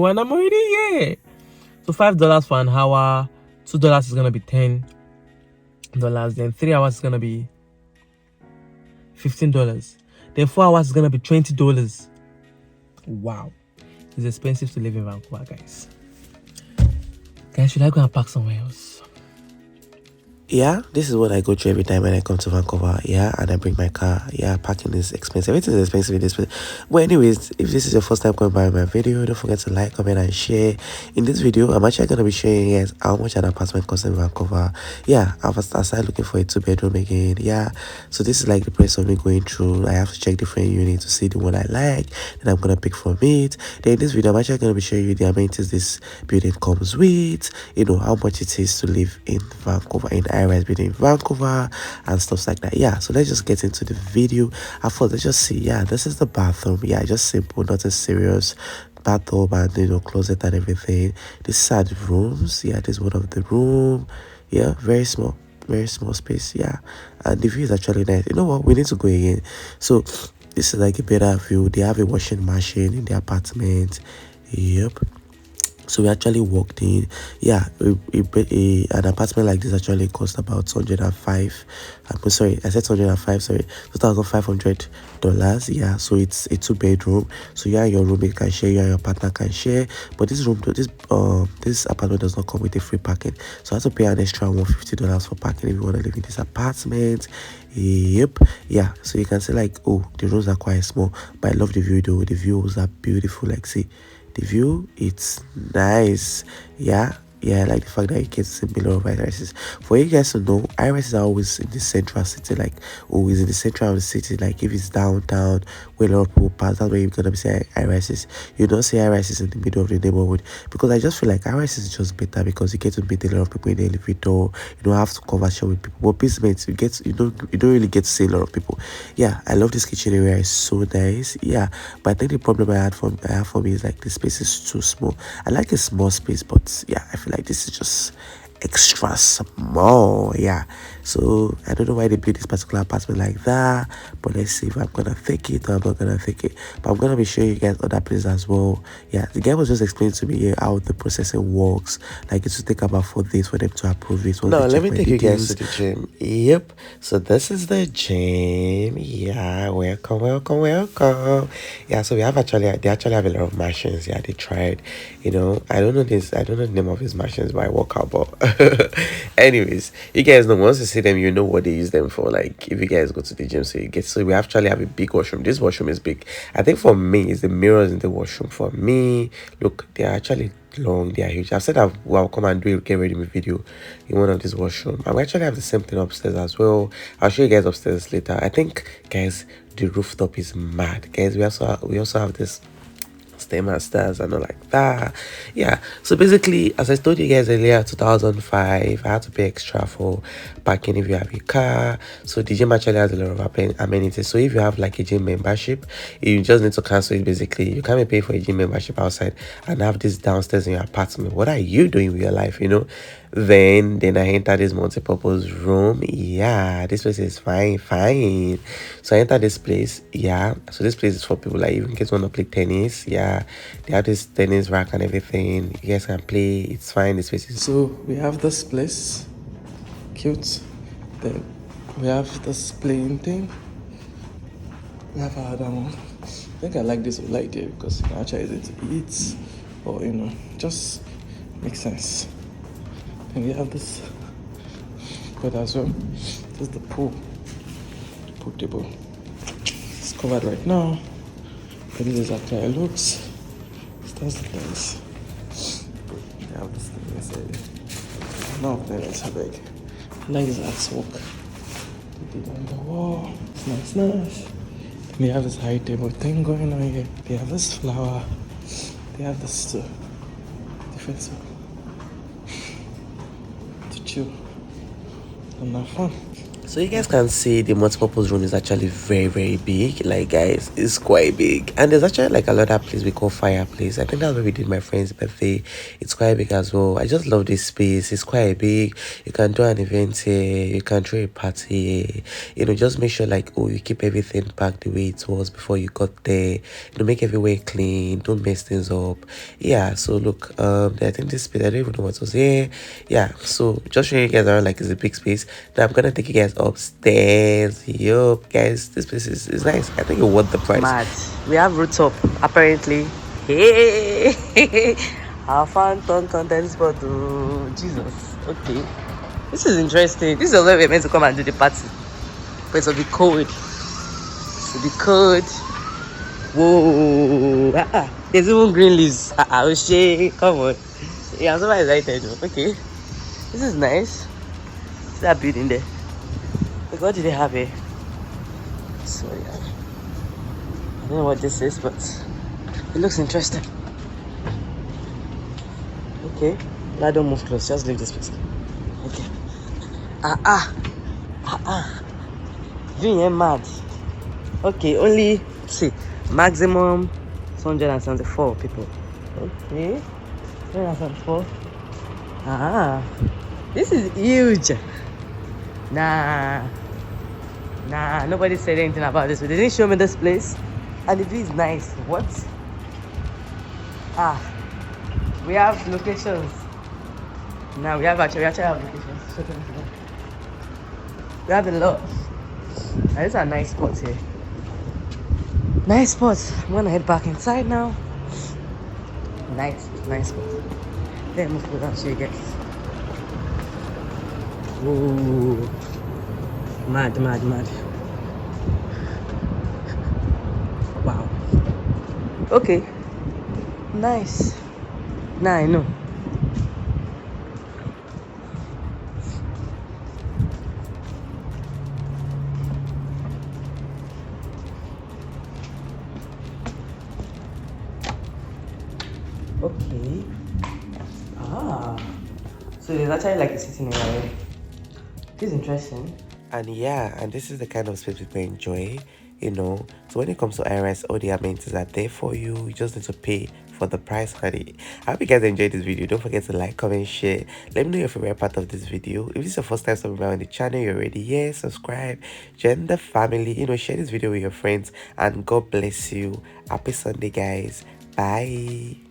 and I'm already here. So $5 for an hour, $2 is gonna be $10. Then 3 hours is gonna be $15. Then 4 hours is gonna be $20. Wow, it's expensive to live in Vancouver, guys. Guys, should I go and park somewhere else? Yeah, this is what I go through every time when I come to Vancouver. Yeah, and I bring my car. Yeah, parking is expensive. Everything is expensive in this place. Well, anyways, if this is your first time coming by my video, don't forget to like, comment, and share. In this video, I'm actually going to be showing you guys how much an apartment costs in Vancouver. Yeah, I've started looking for a 2-bedroom again. Yeah, so this is like the price of me going through. I have to check different units to see the one I like. Then I'm going to pick from it. Then in this video, I'm actually going to be showing you the amenities this building comes with. You know, how much it is to live in Vancouver, in high-rise building in Vancouver and stuff like that. Yeah, so let's just get into the video. At first, let's just see. Yeah, this is the bathroom. Yeah, just simple, nothing serious. Bathroom and, you know, closet and everything. These are the rooms. Yeah, this is one of the room. Yeah, very small space. Yeah, and the view is actually nice. You know what, we need to go again. So this is like a better view. They have a washing machine in the apartment. Yep. So we actually walked in. Yeah, an apartment like this actually cost about 205. I'm sorry, I said 205. Sorry, $2,500. Yeah, so it's a 2-bedroom. So you and your roommate can share, you and your partner can share. But this apartment does not come with a free parking. So I have to pay an extra $150 for parking if you want to live in this apartment. Yep. Yeah, so you can say like, oh, the rooms are quite small, but I love the view though. The views are beautiful. Like, see the view, it's nice. Yeah, I like the fact that you get to see below of high-rises. For you guys to know, high-rises are always in the central city, like always in the central of the city. Like if it's downtown where a lot of people pass, that's where you're gonna be saying high-rises. You don't see high-rises in the middle of the neighborhood, because I just feel like high-rises is just better because you get to meet a lot of people in the elevator. You don't have to conversation with people. But basements, you don't really get to see a lot of people. Yeah, I love this kitchen area. It's so nice. Yeah, but I think the problem I have for me is like the space is too small. I like a small space, but yeah, I feel like this is just extra small. Yeah, so I don't know why they built this particular apartment like that, but let's see if I'm gonna fake it or I'm not gonna fake it. But I'm gonna be showing you guys other places as well. Yeah, the guy was just explaining to me here how the processing works. Like it will take about 4 days for them to approve it. Now let me take you guys to the gym. Yep, so this is the gym. Yeah, welcome. Yeah, so they actually have a lot of machines. Yeah, they tried, you know, I don't know the name of his machines, but I work out. But anyways, you guys know, once you see them, you know what they use them for. Like if you guys go to the gym, so we actually have a big washroom. This washroom is big. I think for me, it's the mirrors in the washroom. For me, look, they are actually long, they are huge. I've said I'll come and do a get ready video in one of these washroom. I actually have the same thing upstairs as well. I'll show you guys upstairs later. I think, guys, the rooftop is mad. Guys, we also have this stairmasters and all like that. Yeah, so basically, as I told you guys earlier, 2005, I had to pay extra for parking if you have a car. So the gym actually has a lot of amenities. So if you have like a gym membership, you just need to cancel it. Basically, you can't pay for a gym membership outside and have this downstairs in your apartment. What are you doing with your life, you know? Then I enter this multi-purpose room. Yeah, this place is fine. So I enter this place. Yeah, so this place is for people like you in case you want to play tennis. Yeah, they have this tennis rack and everything. You guys can play. It's fine. This place is... So we have this place, cute. Then we have this playing thing. We have our other one. I think I like this light here because you can actually use it to eat, or you know, just makes sense. And we have this bed as well. This is the pool table. It's covered right now, but this is actually it looks. That's the place. We have this thing inside. No, it's a big. I like this artwork. They did on the wall. It's nice. They have this high table thing going on here. They have this flower. They have this too. Different stuff. To chill and have fun. So you guys can see the multipurpose room is actually very big. Like guys, it's quite big. And there's actually like another place we call fireplace. I think that's where we did my friend's birthday. It's quite big as well. I just love this space. It's quite big. You can do an event here. You can throw a party. You know, just make sure like, oh, you keep everything back the way it was before you got there. You know, make everywhere clean. Don't mess things up. Yeah, so look, I think this space, I don't even know what was here. Yeah, so just showing you guys around like it's a big space. Now I'm gonna take you guys upstairs. Yup, guys, this place is nice. I think it worth the price. Mad. We have Rooftop, apparently. Hey! Our phantom content spot. Oh, Jesus. Okay. This is interesting. This is where we're meant to come and do the party. But it'll be cold. It'll be cold. Whoa. There's even green leaves. Oh, shit. Come on. Yeah, I'm so excited. Okay. This is nice. See that building there? Like, what do they have here? So, yeah. I don't know what this is, but it looks interesting. Okay. Now don't move close. Just leave this place. Okay. Doing here mad. Okay, only see maximum 274 people. Okay. 274. This is huge. Nah, nobody said anything about this. They didn't show me this place. And the view is nice. What? We have locations. Now we actually have locations. We have a lot. And these are nice spots here. Nice spots. I'm gonna head back inside now. Nice spots. Let me move down so you guys. Ooh. Mad. Wow. Okay. Nice. Now I know. Okay. So there's actually like a sitting area. This is interesting. And yeah, and this is the kind of space people enjoy, you know. So when it comes to IRS, all the amenities are there for you. You just need to pay for the price, honey. I hope you guys enjoyed this video. Don't forget to like, comment, share. Let me know your favorite part of this video. If this is your first time stopping by on the channel, you're already here, subscribe, join the family, you know, share this video with your friends, and God bless you. Happy Sunday, guys. Bye.